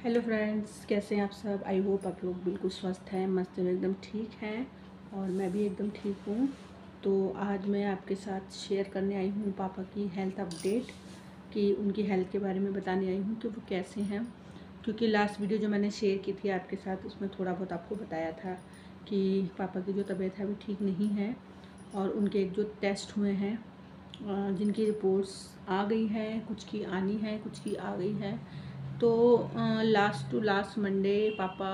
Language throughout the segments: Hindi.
हेलो फ्रेंड्स, कैसे हैं आप सब। आई होप आप लोग बिल्कुल स्वस्थ हैं, मस्त हैं, एकदम ठीक हैं। और मैं भी एकदम ठीक हूँ। तो आज मैं आपके साथ शेयर करने आई हूँ पापा की हेल्थ अपडेट, कि उनकी हेल्थ के बारे में बताने आई हूँ कि वो कैसे हैं। क्योंकि लास्ट वीडियो जो मैंने शेयर की थी आपके साथ, उसमें थोड़ा बहुत आपको बताया था कि पापा की जो तबीयत है वो ठीक नहीं है। और उनके एक जो टेस्ट हुए हैं, जिनकी रिपोर्ट्स आ गई हैं, कुछ की आनी है, कुछ की आ गई है। तो लास्ट मंडे पापा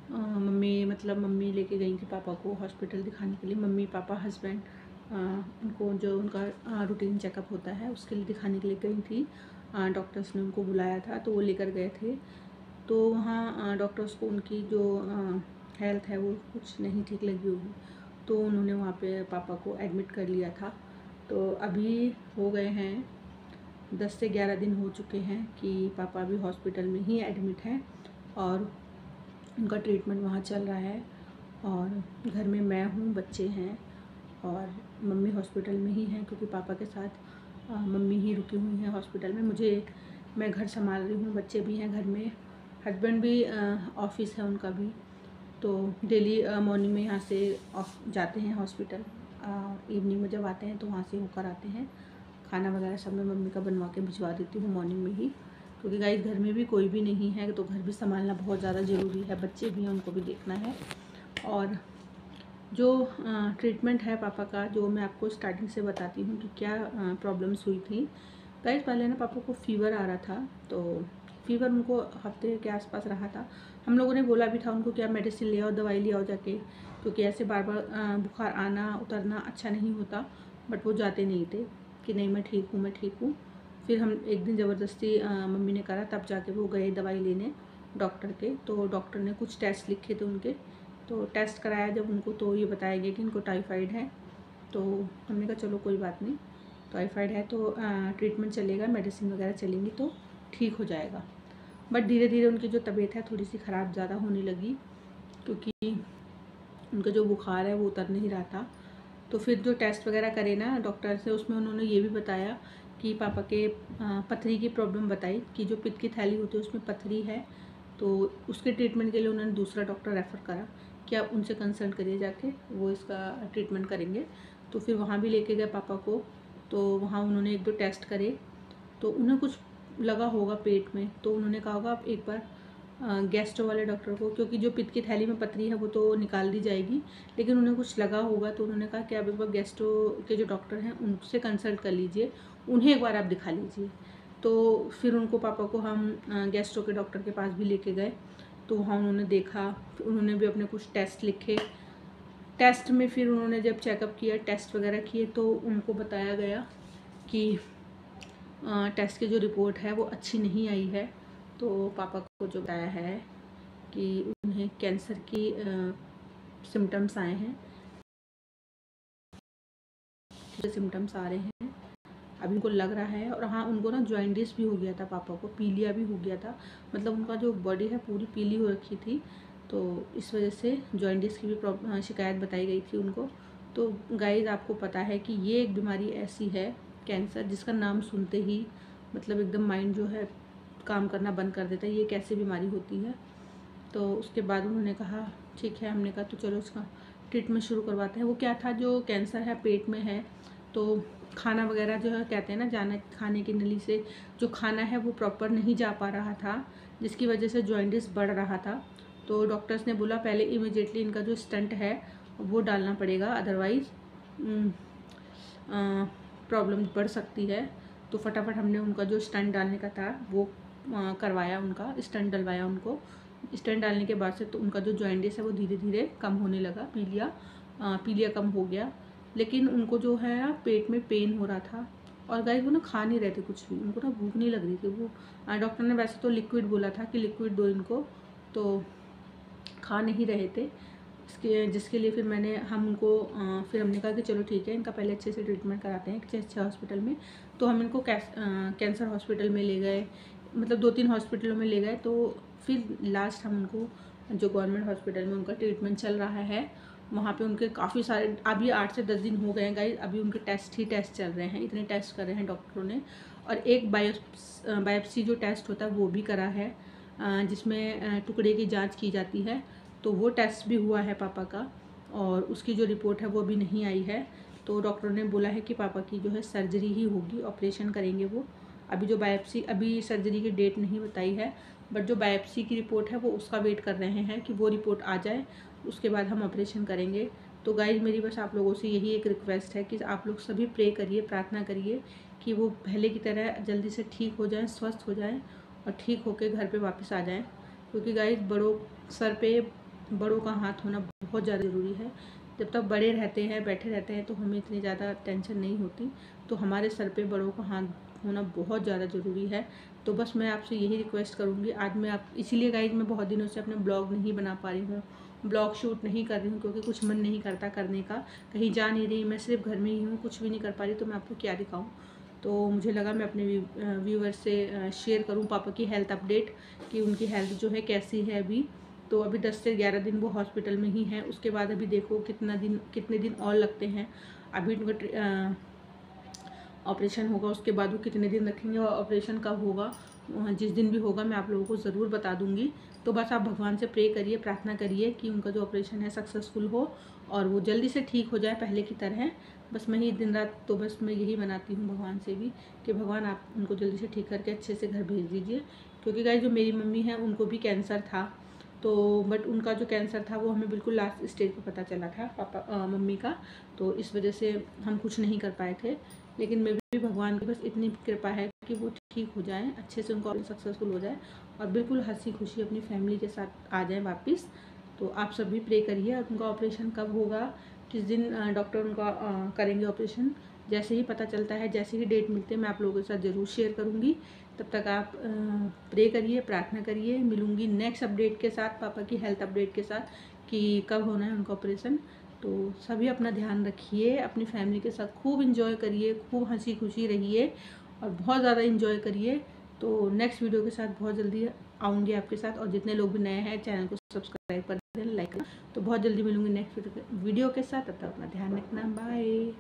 मम्मी लेके गई थी पापा को हॉस्पिटल दिखाने के लिए। मम्मी पापा हस्बैंड उनको जो उनका रूटीन चेकअप होता है उसके लिए दिखाने के लिए गई थी। डॉक्टर्स ने उनको बुलाया था तो वो लेकर गए थे। तो वहाँ डॉक्टर्स को उनकी जो हेल्थ है वो कुछ नहीं ठीक लगी होगी, तो उन्होंने वहाँ पे पापा को एडमिट कर लिया था। तो अभी हो गए हैं 10 से 11 दिन हो चुके हैं कि पापा अभी हॉस्पिटल में ही एडमिट हैं और उनका ट्रीटमेंट वहाँ चल रहा है। और घर में मैं हूँ, बच्चे हैं और मम्मी हॉस्पिटल में ही हैं, क्योंकि पापा के साथ मम्मी ही रुकी हुई हैं हॉस्पिटल में। मैं घर संभाल रही हूँ, बच्चे भी हैं घर में, हस्बैंड भी ऑफिस है उनका भी। तो डेली मॉर्निंग में यहाँ से जाते हैं हॉस्पिटल, इवनिंग में जब आते हैं तो वहाँ से होकर आते हैं। खाना वगैरह सब मैं मम्मी का बनवा के भिजवा देती हूँ मॉर्निंग में ही, क्योंकि गाइस घर में भी कोई भी नहीं है तो घर भी संभालना बहुत ज़्यादा ज़रूरी है। बच्चे भी हैं, उनको भी देखना है। और जो ट्रीटमेंट है पापा का, जो मैं आपको स्टार्टिंग से बताती हूँ कि क्या प्रॉब्लम्स हुई थी। गाइस पहले ना पापा को फ़ीवर आ रहा था, तो फ़ीवर उनको हफ्ते के आसपास रहा था। हम लोगों ने बोला भी था उनको कि आप मेडिसिन ले आओ, दवाई ले आओ जाके, क्योंकि ऐसे बार बार बुखार आना उतरना अच्छा नहीं होता। बट वो जाते नहीं थे कि नहीं मैं ठीक हूँ, मैं ठीक हूँ। फिर हम एक दिन ज़बरदस्ती मम्मी ने करा, तब जाके वो गए दवाई लेने डॉक्टर के। तो डॉक्टर ने कुछ टेस्ट लिखे थे उनके, तो टेस्ट कराया जब उनको, तो ये बताया गया कि इनको टाइफाइड है। तो हमने कहा चलो कोई बात नहीं, टाइफाइड है तो ट्रीटमेंट चलेगा, मेडिसिन वगैरह चलेंगी तो ठीक हो जाएगा। बट धीरे धीरे उनकी जो तबीयत है थोड़ी सी ख़राब ज़्यादा होने लगी, क्योंकि उनका जो बुखार है वो उतर नहीं रहा था। तो फिर जो टेस्ट वगैरह करे ना डॉक्टर से, उसमें उन्होंने ये भी बताया कि पापा के पथरी की प्रॉब्लम बताई, कि जो पित्त की थैली होती है उसमें पथरी है। तो उसके ट्रीटमेंट के लिए उन्होंने दूसरा डॉक्टर रेफ़र करा कि आप उनसे कंसल्ट करिए जाके, वो इसका ट्रीटमेंट करेंगे। तो फिर वहाँ भी लेके गए पापा को। तो वहाँ उन्होंने 1-2 टेस्ट करे, तो उन्हें कुछ लगा होगा पेट में, तो उन्होंने कहा होगा आप एक बार गैस्ट्रो वाले डॉक्टर को, क्योंकि जो पित्त की थैली में पथरी है वो तो निकाल दी जाएगी, लेकिन उन्हें कुछ लगा होगा। तो उन्होंने कहा कि आप एक बार गैस्ट्रो के जो डॉक्टर हैं उनसे कंसल्ट कर लीजिए, उन्हें एक बार आप दिखा लीजिए। तो फिर उनको पापा को हम गैस्ट्रो के डॉक्टर के पास भी लेके गए। तो वहाँ उन्होंने देखा, उन्होंने भी अपने कुछ टेस्ट लिखे। टेस्ट में फिर उन्होंने जब चेकअप किया, टेस्ट वगैरह किए, तो उनको बताया गया कि टेस्ट की जो रिपोर्ट है वो अच्छी नहीं आई है। तो पापा को जो बताया है कि उन्हें कैंसर की सिम्टम्स आए हैं, सिम्टम्स आ रहे हैं अभी उनको लग रहा है। और हाँ, उनको ना जॉइंटिस भी हो गया था, पापा को पीलिया भी हो गया था, मतलब उनका जो बॉडी है पूरी पीली हो रखी थी। तो इस वजह से जॉइंटिस की भी शिकायत बताई गई थी उनको। तो गाइस आपको पता है कि ये एक बीमारी ऐसी है कैंसर, जिसका नाम सुनते ही मतलब एकदम माइंड जो है काम करना बंद कर देता है, ये कैसी बीमारी होती है। तो उसके बाद उन्होंने कहा ठीक है, हमने कहा तो चलो इसका ट्रीटमेंट शुरू करवाते हैं। वो क्या था, जो कैंसर है पेट में है, तो खाना वगैरह जो है कहते हैं ना, जाना खाने की नली से जो खाना है वो प्रॉपर नहीं जा पा रहा था, जिसकी वजह से जॉइंटिस बढ़ रहा था। तो डॉक्टर्स ने बोला पहले इमीडिएटली इनका जो स्टंट है वो डालना पड़ेगा, अदरवाइज़ प्रॉब्लम बढ़ सकती है। तो फटाफट हमने उनका जो स्टंट डालने का था वो करवाया, उनका स्टंट डलवाया उनको। स्टंट डालने के बाद से तो उनका जो जॉइंटिस है वो धीरे धीरे कम होने लगा, पीलिया कम हो गया। लेकिन उनको जो है पेट में पेन हो रहा था। और गाइस वो ना खा नहीं रहे थे कुछ भी, उनको ना भूख नहीं लग रही थी। वो डॉक्टर ने वैसे तो लिक्विड बोला था कि लिक्विड दो इनको, तो खा नहीं रहे थे। जिसके लिए फिर हम उनको फिर हमने कहा कि चलो ठीक है, इनका पहले अच्छे से ट्रीटमेंट कराते हैं किसी अच्छे हॉस्पिटल में। तो हम इनको कैंसर हॉस्पिटल में ले गए, मतलब 2-3 हॉस्पिटलों में ले गए। तो फिर लास्ट हम उनको जो गवर्नमेंट हॉस्पिटल में उनका ट्रीटमेंट चल रहा है, वहाँ पे उनके काफ़ी सारे, अभी 8 से 10 दिन हो गए हैं गाइस, अभी उनके टेस्ट चल रहे हैं, इतने टेस्ट कर रहे हैं डॉक्टरों ने। और एक बायोप्सी जो टेस्ट होता है वो भी करा है, जिसमें टुकड़े की जांच की जाती है, तो वो टेस्ट भी हुआ है पापा का और उसकी जो रिपोर्ट है वो अभी नहीं आई है। तो डॉक्टर ने बोला है कि पापा की जो है सर्जरी ही होगी, ऑपरेशन करेंगे वो। अभी जो बायोप्सी, अभी सर्जरी की डेट नहीं बताई है, बट जो बायोप्सी की रिपोर्ट है वो उसका वेट कर रहे हैं कि वो रिपोर्ट आ जाए, उसके बाद हम ऑपरेशन करेंगे। तो गाइज मेरी बस आप लोगों से यही एक रिक्वेस्ट है कि आप लोग सभी प्रे करिए, प्रार्थना करिए कि वो पहले की तरह जल्दी से ठीक हो जाएं, स्वस्थ हो जाएं और ठीक होकर घर पे वापस आ जाएं। क्योंकि गाइज सर पे बड़ों का हाथ होना बहुत ज़्यादा ज़रूरी है। जब तक बड़े रहते हैं, बैठे रहते हैं, तो हमें इतनी ज़्यादा टेंशन नहीं होती। तो हमारे सर पे बड़ों का हाथ होना बहुत ज़्यादा ज़रूरी है। तो बस मैं आपसे यही रिक्वेस्ट करूँगी आज मैं इसीलिए गाइज मैं बहुत दिनों से अपने ब्लॉग नहीं बना पा रही हूँ, ब्लॉग शूट नहीं कर रही हूँ, क्योंकि कुछ मन नहीं करता करने का, कहीं जा नहीं रही, मैं सिर्फ घर में ही हूँ, कुछ भी नहीं कर पा रही, तो मैं आपको क्या दिखाऊँ। तो मुझे लगा मैं अपने व्यूअर्स से शेयर करूँ पापा की हेल्थ अपडेट, कि उनकी हेल्थ जो है कैसी है अभी। तो अभी 10 से 11 दिन वो हॉस्पिटल में ही हैं, उसके बाद अभी देखो कितने दिन और लगते हैं। अभी उनका ऑपरेशन होगा, उसके बाद वो कितने दिन रखेंगे और ऑपरेशन कब होगा, जिस दिन भी होगा मैं आप लोगों को ज़रूर बता दूंगी। तो बस आप भगवान से प्रे करिए, प्रार्थना करिए कि उनका जो ऑपरेशन है सक्सेसफुल हो और वो जल्दी से ठीक हो जाए पहले की तरह। बस मैं ही दिन रात तो बस मैं यही मनाती हूँ भगवान से भी कि भगवान आप उनको जल्दी से ठीक करके अच्छे से घर भेज दीजिए। क्योंकि गाइस जो मेरी मम्मी है उनको भी कैंसर था, तो बट उनका जो कैंसर था वो हमें बिल्कुल लास्ट स्टेज पर पता चला था मम्मी का, तो इस वजह से हम कुछ नहीं कर पाए थे। लेकिन मैं भी भगवान की बस इतनी कृपा है कि वो ठीक हो जाए, अच्छे से उनको सक्सेसफुल हो जाए और बिल्कुल हंसी खुशी अपनी फैमिली के साथ आ जाए वापस। तो आप सभी प्रे करिए। उनका ऑपरेशन कब होगा, किस दिन डॉक्टर उनका करेंगे ऑपरेशन, जैसे ही पता चलता है, जैसे ही डेट मिलते हैं मैं आप लोगों के साथ ज़रूर शेयर करूँगी। तब तक आप प्रे करिए, प्रार्थना करिए। मिलूँगी नेक्स्ट अपडेट के साथ, पापा की हेल्थ अपडेट के साथ कि कब होना है उनका ऑपरेशन। तो सभी अपना ध्यान रखिए, अपनी फैमिली के साथ खूब इंजॉय करिए, खूब हंसी खुशी रहिए और बहुत ज़्यादा इंजॉय करिए। तो नेक्स्ट वीडियो के साथ बहुत जल्दी आऊँगी आपके साथ, और जितने लोग भी नए हैं चैनल को सब्सक्राइब कर दें, लाइक करें। तो बहुत जल्दी मिलूँगी नेक्स्ट वीडियो के साथ, तब तक अपना ध्यान रखना, बाय।